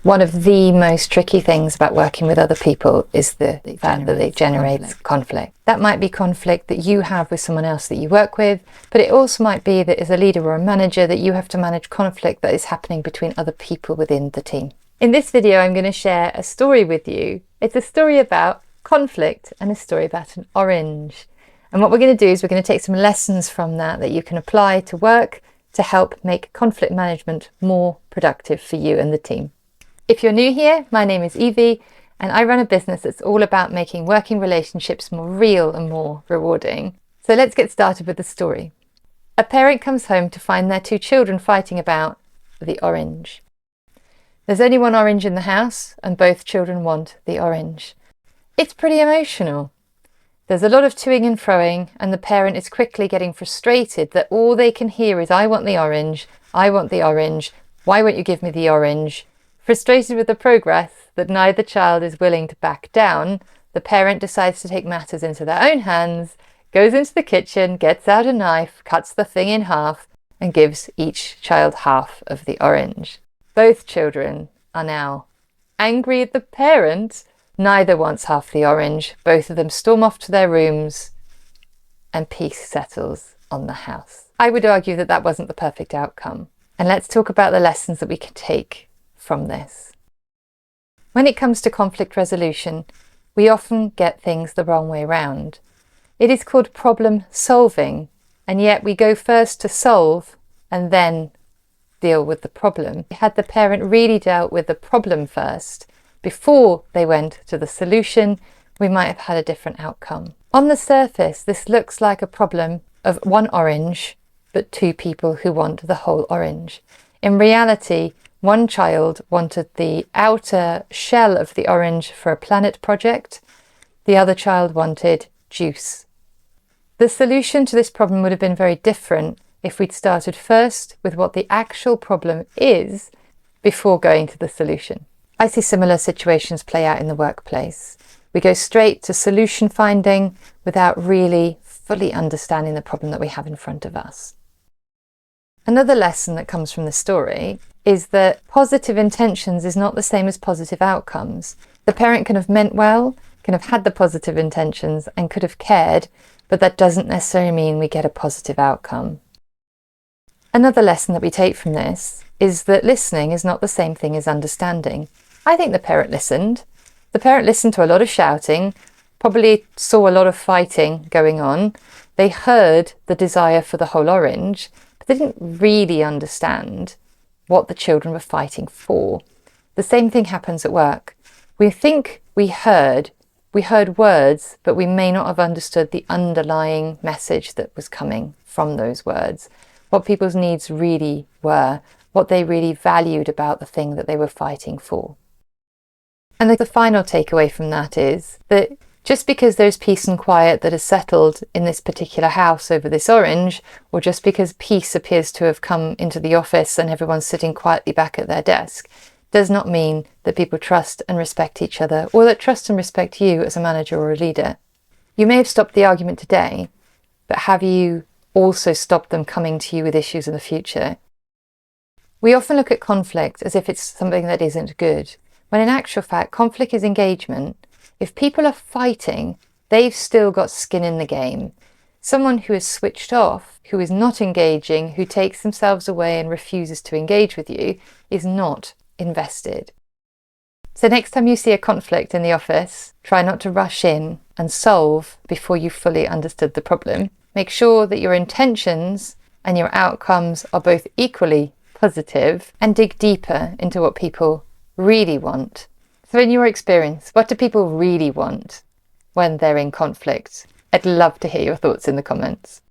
One of the most tricky things about working with other people is the fact that it generates conflict. That might be conflict that you have with someone else that you work with, but it also might be that as a leader or a manager that you have to manage conflict that is happening between other people within the team. In this video, I'm going to share a story with you. It's a story about conflict and a story about an orange. And what we're going to do is we're going to take some lessons from that you can apply to work to help make conflict management more productive for you and the team. If you're new here, my name is Evie, and I run a business that's all about making working relationships more real and more rewarding. So let's get started with the story. A parent comes home to find their two children fighting about the orange. There's only one orange in the house, and both children want the orange. It's pretty emotional. There's a lot of toing and froing, and the parent is quickly getting frustrated that all they can hear is, I want the orange, why won't you give me the orange? Frustrated with the progress that neither child is willing to back down, the parent decides to take matters into their own hands, goes into the kitchen, gets out a knife, cuts the thing in half, and gives each child half of the orange. Both children are now angry at the parent. Neither wants half the orange. Both of them storm off to their rooms, and peace settles on the house. I would argue that that wasn't the perfect outcome. And let's talk about the lessons that we can take from this. When it comes to conflict resolution, we often get things the wrong way round. It is called problem solving, and yet we go first to solve and then deal with the problem. Had the parent really dealt with the problem first before they went to the solution, we might have had a different outcome. On the surface, this looks like a problem of one orange, but two people who want the whole orange. In reality, one child wanted the outer shell of the orange for a planet project. The other child wanted juice. The solution to this problem would have been very different if we'd started first with what the actual problem is before going to the solution. I see similar situations play out in the workplace. We go straight to solution finding without really fully understanding the problem that we have in front of us. Another lesson that comes from the story is that positive intentions is not the same as positive outcomes. The parent can have meant well, can have had the positive intentions and could have cared, but that doesn't necessarily mean we get a positive outcome. Another lesson that we take from this is that listening is not the same thing as understanding. I think the parent listened. The parent listened to a lot of shouting, probably saw a lot of fighting going on. They heard the desire for the whole orange, but they didn't really understand what the children were fighting for. The same thing happens at work. We think we heard words, but we may not have understood the underlying message that was coming from those words, what people's needs really were, what they really valued about the thing that they were fighting for. And the final takeaway from that is that just because there's peace and quiet that has settled in this particular house over this orange, or just because peace appears to have come into the office and everyone's sitting quietly back at their desk, does not mean that people trust and respect each other, or that trust and respect you as a manager or a leader. You may have stopped the argument today, but have you also stopped them coming to you with issues in the future? We often look at conflict as if it's something that isn't good, when in actual fact, conflict is engagement. If people are fighting, they've still got skin in the game. Someone who is switched off, who is not engaging, who takes themselves away and refuses to engage with you, is not invested. So next time you see a conflict in the office, try not to rush in and solve before you fully understood the problem. Make sure that your intentions and your outcomes are both equally positive, and dig deeper into what people really want. So in your experience, what do people really want when they're in conflict? I'd love to hear your thoughts in the comments.